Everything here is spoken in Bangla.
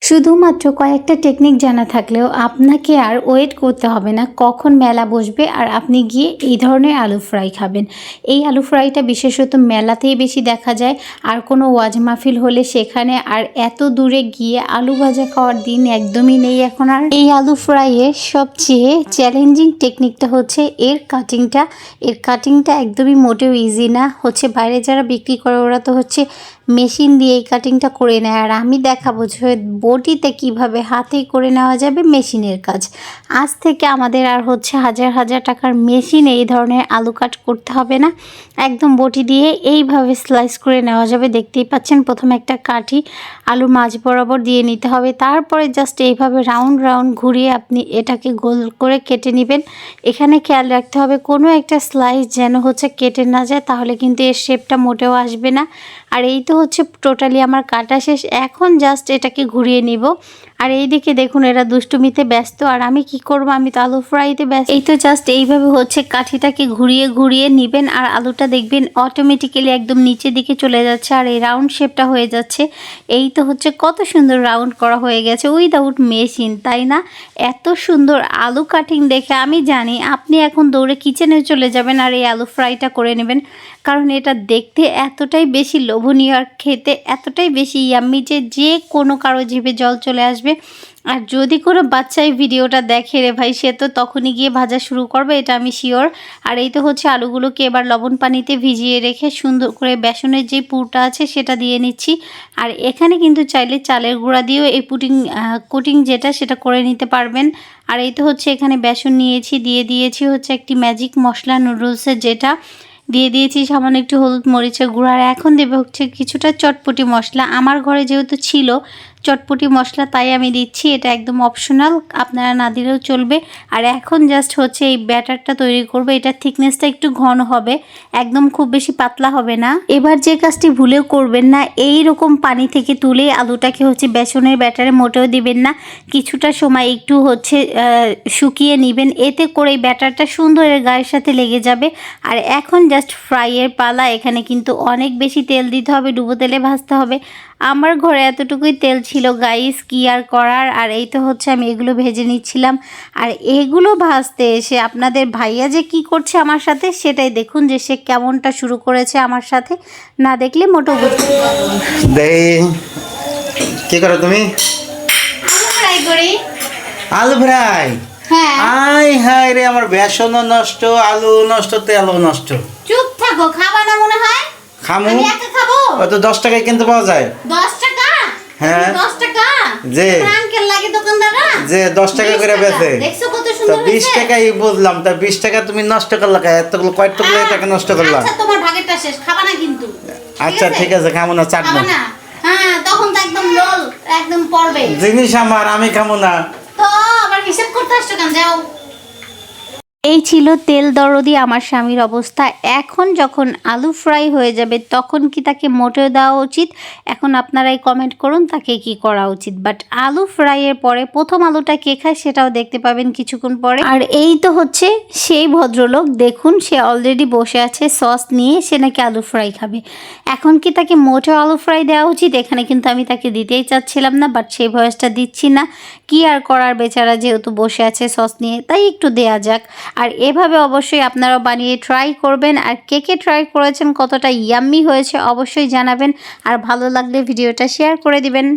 শুধুমাত্র কয়েকটা টেকনিক জানা থাকলেও আপনাকে আর ওয়েট করতে হবে না কখন মেলা বসবে আর আপনি গিয়ে এই ধরনের আলু ফ্রাই খাবেন। এই আলু ফ্রাইটা বিশেষত মেলাতেই বেশি দেখা যায়, আর কোনো ওয়াজ মাহফিল হলে সেখানে আর এত দূরে গিয়ে আলু ভাজা খাওয়ার দিন একদমই নেই এখন আর। এই আলু ফ্রাইয়ের সবচেয়ে চ্যালেঞ্জিং টেকনিকটা হচ্ছে এর কাটিংটা একদমই মোটেও ইজি না। বাইরে যারা বিক্রি করে ওরা তো মেশিন দিয়ে এই কাটিংটা করে নেয়, আর আমি দেখাবো যে বটিতে কিভাবে হাতেই করে নেওয়া যাবে মেশিনের কাজ। আজ থেকে আমাদের আর হাজার হাজার টাকার মেশিনে এই ধরনের আলু কাট করতে হবে না, একদম বটি দিয়ে এইভাবে স্লাইস করে নেওয়া যাবে। দেখতেই পাচ্ছেন প্রথমে একটা কাঠি আলুর মাঝ বরাবর দিয়ে নিতে হবে, তারপরে জাস্ট এইভাবে রাউন্ড রাউন্ড ঘুরিয়ে আপনি এটাকে গোল করে কেটে নেবেন। এখানে খেয়াল রাখতে হবে কোনো একটা স্লাইস যেন কেটে না যায়, তাহলে কিন্তু এর শেপটা মোটেও আসবে না। আর এই তো টোটালি আমার কাটা শেষ, এখন জাস্ট এটাকে ঘুরিয়ে নিব। আর এইদিকে দেখুন এরা দুষ্টুমিতে ব্যস্ত, আর আমি কি করব, আমি তো আলু ফ্রাইতে ব্যস্ত। এই তো জাস্ট এইভাবে কাঠিটাকে ঘুরিয়ে ঘুরিয়ে নেবেন, আর আলুটা দেখবেন অটোমেটিক্যালি একদম নিচের দিকে চলে যাচ্ছে, আর এই রাউন্ড শেপটা হয়ে যাচ্ছে। এই তো কত সুন্দর রাউন্ড করা হয়ে গেছে উইদাউট মেশিন, তাই না? এত সুন্দর আলু কাটিং দেখে আমি জানি আপনি এখন দৌড়ে কিচেনে চলে যাবেন আর এই আলু ফ্রাইটা করে নেবেন, কারণ এটা দেখতে এতটাই বেশি লোভনীয় আর খেতে এতটাই বেশি ইয়াম্মি যে কোনো কারো জিভে জল চলে আসবে। আর যদি কোনো বাচ্চা এই ভিডিওটা দেখে রে ভাই, সে তো তখনই গিয়ে ভাজা শুরু করবে, এটা আমি শিওর। আর এই তো আলুগুলোকে এবার লবণ পানিতে ভিজিয়ে রেখে সুন্দর করে বেসনের যে পুরটা আছে সেটা দিয়ে নিচ্ছি। আর এখানে কিন্তু চাইলে চালের গুঁড়া দিয়েও এই কোটিং সেটা করে নিতে পারবেন। আর এই তো এখানে বেসন নিয়েছি, দিয়ে দিয়েছি একটি ম্যাজিক মশলা নুডলসের, যেটা দিয়ে দিয়েছি সামান্য একটু হলুদ মরিচের গুঁড়া। আর এখন দেবে কিছুটা চটপটি মশলা। আমার ঘরে যেহেতু ছিল চটপটি মশলা তাই আমি দিচ্ছি, এটা একদম অপশনাল, আপনারা না দিলেও চলবে। আর এখন জাস্ট এই ব্যাটারটা তৈরি করবে, এটার থিকনেসটা একটু ঘন হবে, একদম খুব বেশি পাতলা হবে না। এবার যে কাজটি ভুলেও করবেন না, এই রকম পানি থেকে তুলে আলুটাকে বেসনের ব্যাটারে মোটেও দিবেন না, কিছুটা সময় একটু শুকিয়ে নেবেন, এতে করে ব্যাটারটা সুন্দর গায়ের সাথে লেগে যাবে। আর এখন জাস্ট ফ্রাইয়ের পালা। এখানে কিন্তু অনেক বেশি তেল দিতে হবে, ডুবো তেলে ভাজতে হবে। আমার ঘরে এতটুকুই তেল ছিল গাইস, কি আর করার। আর এই তো আমি এগুলো ভেজে নিচ্ছিলাম, আর এগুলো ভাজতে এসে আপনাদের ভাইয়া যে কি করছে আমার সাথে সেটাই দেখুন, যে সে কেমনটা শুরু করেছে আমার সাথে, না দেখলে মোটো বুঝতে কি করো তুমি? আলু ফ্রাই করি। আলু ফ্রাই? হ্যাঁ। আই হাই রে, আমার বেসনও নষ্ট, আলু নষ্ট, তেলও নষ্ট। চুপ থাকো, খাবা না মনে হয়? খামু? আমি একা খাবো? ওই তো 10 টাকায় কিনতে পাওয়া যায়। 10 টাকা? হ্যাঁ 10 টাকা। যে ফ্রাঙ্কেল লাগে দোকানদাররা, যে 10 টাকা করে বেচে। দেখছো কত তো সুন্দর 20 টাকাই বুঝলাম, তা 20 টাকা তুমি নষ্ট করলা কেন? এতগুলো কয়টুকু টাকা নষ্ট করলা? আচ্ছা তোমার ভাগেরটা শেষ, খাবা না কিন্তু। আচ্ছা ঠিক আছে, খামু না, চাটবো খাবা না। হ্যাঁ তখন তো একদম লোল একদম পড়বে জিনিস আমার, আমি খামু না। তো আবার হিসাব করতে আসছো কেন? যাও। এই ছিল তেল দরদি আমার স্বামীর অবস্থা। এখন যখন আলু ফ্রাই হয়ে যাবে তখন কি তাকে মোটেও দেওয়া উচিত? এখন আপনারাই কমেন্ট করুন তাকে কি করা উচিত। বাট আলু ফ্রাইয়ের পরে প্রথম আলুটা কে খায় সেটাও দেখতে পাবেন কিছুক্ষণ পরে। আর এই তো সেই ভদ্রলোক, দেখুন সে অলরেডি বসে আছে সস নিয়ে, সে নাকি আলু ফ্রাই খাবে। এখন কি তাকে মোটেও আলু ফ্রাই দেওয়া উচিত? এখানে কিন্তু আমি তাকে দিতেই চাচ্ছিলাম না, বাট সেই ভয়েসটা দিচ্ছি না, কি আর করার, বেচারা যেহেতু বসে আছে সস নিয়ে, তাই একটু দেয়া যাক। আর এভাবে অবশ্যই আপনারাও বানিয়ে ট্রাই করবেন। আর কে ট্রাই করেছেন, কতটা ইয়াম্মি হয়েছে অবশ্যই জানাবেন, আর ভালো লাগলে ভিডিওটা শেয়ার করে দিবেন।